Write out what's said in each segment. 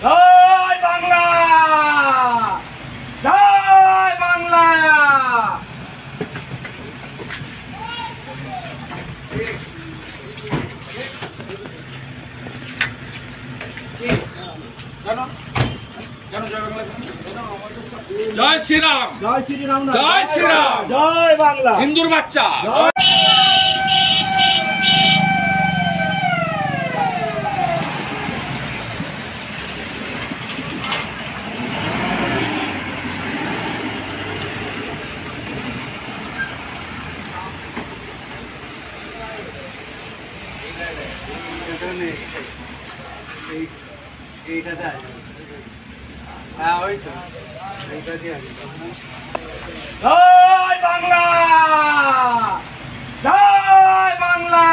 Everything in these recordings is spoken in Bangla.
জয় বাংলা, জয় বাংলা। জয় শ্রীরাম, জয় শ্রীরাম, জয় শ্রীরাম, জয় বাংলা, হিন্দুর বাচ্চা। জয় বাংলা, জয় বাংলা।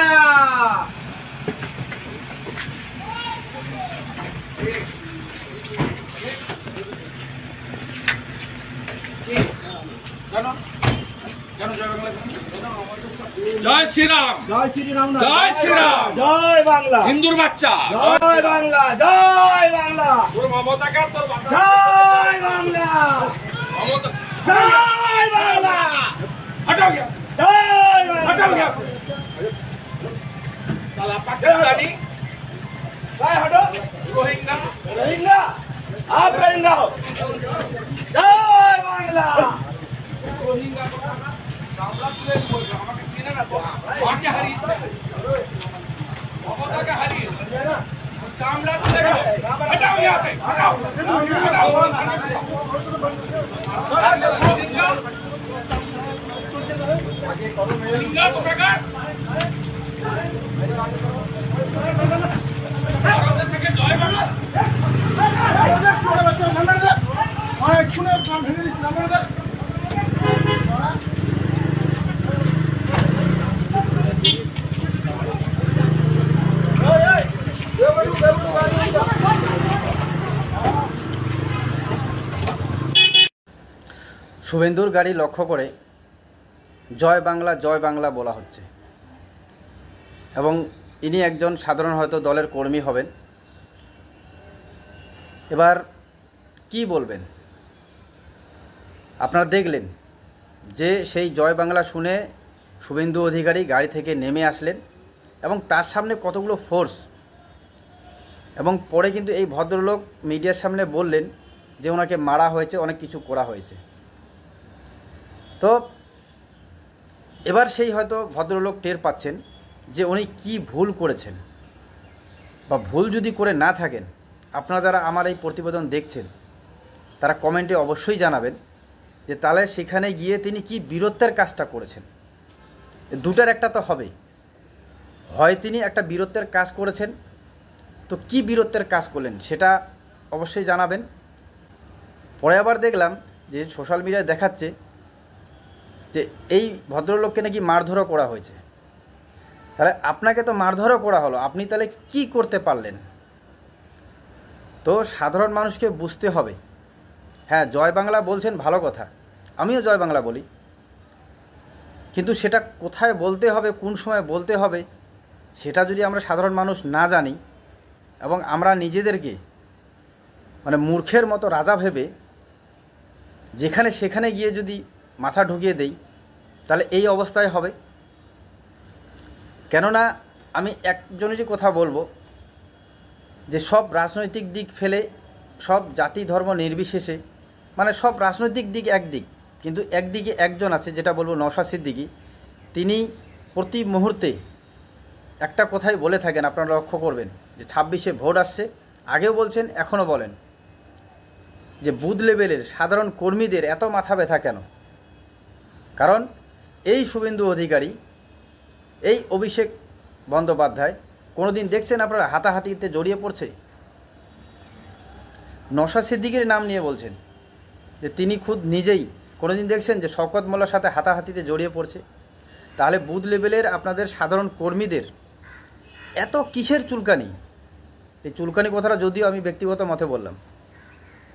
জয় শ্রীরাম, জয় শ্রীরাম, জয় শ্রীরাম, জয় বাংলা, হিন্দুর বাচ্চা। জয় বাংলা, জয় বাংলা, জয় বাংলা, জয় বাংলা। হটাও গিয়া, জয় বাংলা, হটাও গিয়া। সালা পাকিস্তানি, ভাই হটো। রোহিঙ্গা, রোহিঙ্গা, आप रोहिंगा हो। जय बांग्ला। रोहिंगा को कामला तुले बोल रहा हमारे किने ना तो और क्या हरी ममता का हरी कामला तुले हटाओ यहाँ से, हटाओ हटाओ। रोहिंगा को प्रकार ভারত থেকে জয় বাংলা। শুভেন্দুর গাড়ি লক্ষ্য করে জয় বাংলা, জয় বাংলা বলা হচ্ছে এবং ইনি একজন সাধারণ হয়তো দলের কর্মী হবেন। এবার কি বলবেন? আপনারা দেখলেন যে সেই জয় বাংলা শুনে শুভেন্দু অধিকারী গাড়ি থেকে নেমে আসলেন এবং তার সামনে কতগুলো ফোর্স, এবং পরে কিন্তু এই ভদ্রলোক মিডিয়ার সামনে বললেন যে ওনাকে মারা হয়েছে, অনেক কিছু করা হয়েছে। তো এবার সেই হয়তো ভদ্রলোক টের পাচ্ছেন যে উনি কি ভুল করেছেন, বা ভুল যদি করে না থাকেন, আপনারা যারা আমার এই প্রতিবেদন দেখছেন তারা কমেন্টে অবশ্যই জানাবেন যে তাহলে সেখানে গিয়ে তিনি কি বীরত্বের কাজটা করেছেন। দুটার একটা তো হবে, হয় তিনি একটা বীরত্বের কাজ করেছেন, তো কি বীরত্বের কাজ করলেন সেটা অবশ্যই জানাবেন। পরে আবার দেখলাম যে সোশ্যাল মিডিয়ায় দেখাচ্ছে যে এই ভদ্রলোককে নাকি মারধরও করা হয়েছে। তাহলে আপনাকে তো মারধরও করা হলো, আপনি তাহলে কি করতে পারলেন? তো সাধারণ মানুষকে বুঝতে হবে। হ্যাঁ, জয় বাংলা বলছেন, ভালো কথা, আমিও জয় বাংলা বলি, কিন্তু সেটা কোথায় বলতে হবে, কোন সময় বলতে হবে, সেটা যদি আমরা সাধারণ মানুষ না জানি এবং আমরা নিজেদেরকে মানে মূর্খের মতো রাজা ভেবে যেখানে সেখানে গিয়ে যদি মাথা ঢুকিয়ে দেই, তাহলে এই অবস্থায় হবে। কেননা আমি একজনেরই কথা বলবো যে সব রাজনৈতিক দিক ফেলে, সব জাতি ধর্ম নির্বিশেষে, মানে সব রাজনৈতিক দিক একদিক, কিন্তু একদিকে একজন আছে, যেটা বলবো নওশাদ সিদ্দিকী। তিনি প্রতি মুহূর্তে একটা কথাই বলে থাকেন, আপনারা লক্ষ্য করবেন যে 26-এ ভোট আসছে, আগেও বলছেন এখনও বলেন যে বুথ লেভেলের সাধারণ কর্মীদের এত মাথা ব্যথা কেন? কারণ এই শুভেন্দু অধিকারী, এই অভিষেক বন্দ্যোপাধ্যায় কোনো দিন দেখছেন আপনারা হাতাহাতিতে জড়িয়ে পড়ছে? নওশাদ সিদ্দিকীর নাম নিয়ে বলছেন যে তিনি খুদ নিজেই কোনো দিন দেখছেন যে শওকত মোল্লার সাথে হাতাহাতিতে জড়িয়ে পড়ছে? তাহলে বুথ লেভেলের আপনাদের সাধারণ কর্মীদের এত কিসের চুলকানি? এই চুলকানি কথাটা যদিও আমি ব্যক্তিগত মতে বললাম,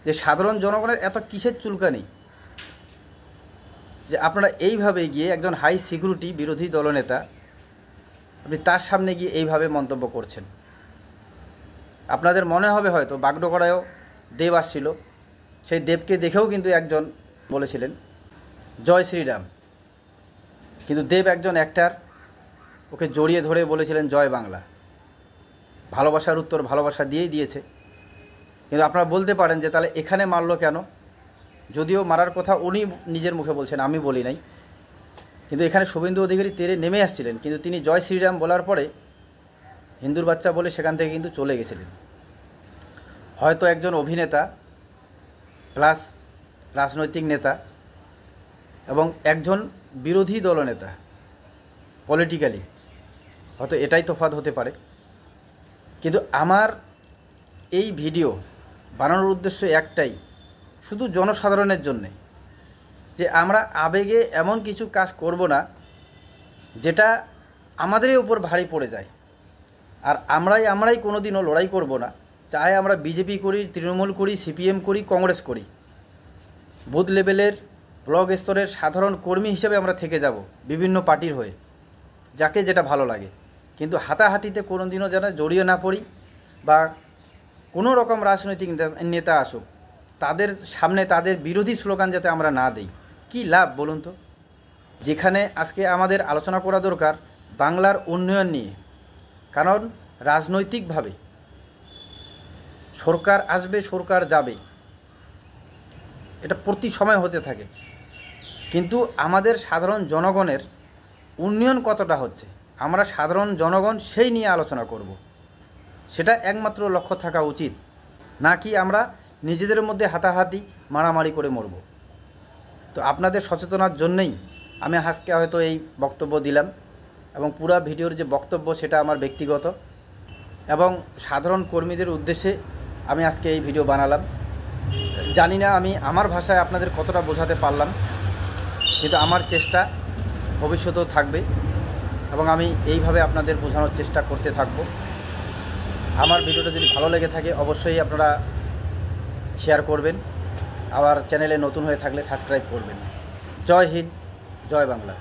যে সাধারণ জনগণের এত কিসের চুলকানি যে আপনারা এইভাবে গিয়ে একজন হাই সিকিউরিটি বিরোধী দলনেতা, আপনি তার সামনে গিয়ে এইভাবে মন্তব্য করছেন। আপনাদের মনে হবে হয়তো বাগডোগরায়ও দেব আসছিল, সেই দেবকে দেখেও কিন্তু একজন বলেছিলেন জয় শ্রীরাম, কিন্তু দেব একজন অ্যাক্টর, ওকে জড়িয়ে ধরে বলেছিলেন জয় বাংলা। ভালোবাসার উত্তর ভালোবাসা দিয়েই দিয়েছে। কিন্তু আপনারা বলতে পারেন যে তাহলে এখানে মারলো কেন? যদিও মারার কথা উনি নিজের মুখে বলছেন, আমি বলি নাই, কিন্তু এখানে শুভেন্দু অধিকারী তেরে নেমে আসছিলেন, কিন্তু তিনি জয় শ্রীরাম বলার পরে হিন্দুর বাচ্চা বলে সেখান থেকে কিন্তু চলে গেছিলেন। হয়তো একজন অভিনেতা প্লাস রাজনৈতিক নেতা এবং একজন বিরোধী দলনেতা পলিটিক্যালি, হয়তো এটাই তফাৎ হতে পারে। কিন্তু আমার এই ভিডিও বানানোর উদ্দেশ্য একটাই, শুধু জনসাধারণের জন্যে, যে আমরা আবেগে এমন কিছু কাজ করব না যেটা আমাদেরই উপর ভারী পড়ে যায়। আর আমরাই কোনো দিনও লড়াই করব না, চাহে আমরা বিজেপি করি, তৃণমূল করি, সিপিএম করি, কংগ্রেস করি, বুথ লেভেলের ব্লক স্তরের সাধারণ কর্মী হিসেবে আমরা থেকে যাব বিভিন্ন পার্টির হয়ে, যাকে যেটা ভালো লাগে। কিন্তু হাতাহাতিতে কোনো দিনও যেন জড়িয়ে না পড়ি, বা কোনো রকম রাজনৈতিক নেতা আসুক তাদের সামনে তাদের বিরোধী স্লোগান যাতে আমরা না দিই। কি লাভ বলুন তো? যেখানে আজকে আমাদের আলোচনা করা দরকার বাংলার উন্নয়ন নিয়ে, কারণ রাজনৈতিকভাবে সরকার আসবে সরকার যাবে, এটা প্রতি সময় হতে থাকে, কিন্তু আমাদের সাধারণ জনগণের উন্নয়ন কতটা হচ্ছে আমরা সাধারণ জনগণ সেই নিয়ে আলোচনা করব। সেটা একমাত্র লক্ষ্য থাকা উচিত, নাকি আমরা নিজেদের মধ্যে হাতাহাতি মারামারি করে মরব। তো আপনাদের সচেতনার জন্যই আমি আজকে হয়তো এই বক্তব্য দিলাম, এবং পুরো ভিডিওর যে বক্তব্য সেটা আমার ব্যক্তিগত এবং সাধারণ কর্মীদের উদ্দেশ্যে আমি আজকে এই ভিডিও বানালাম। জানি না আমি আমার ভাষায় আপনাদের কতটা বোঝাতে পারলাম, কিন্তু আমার চেষ্টা ভবিষ্যতেও থাকবে এবং আমি এইভাবে আপনাদের বোঝানোর চেষ্টা করতে থাকব। আমার ভিডিওটা যদি ভালো লেগে থাকে অবশ্যই আপনারা শেয়ার করবেন, আবার চ্যানেলে নতুন হয়ে থাকলে সাবস্ক্রাইব করবেন। জয় হিন্দ, জয় বাংলা।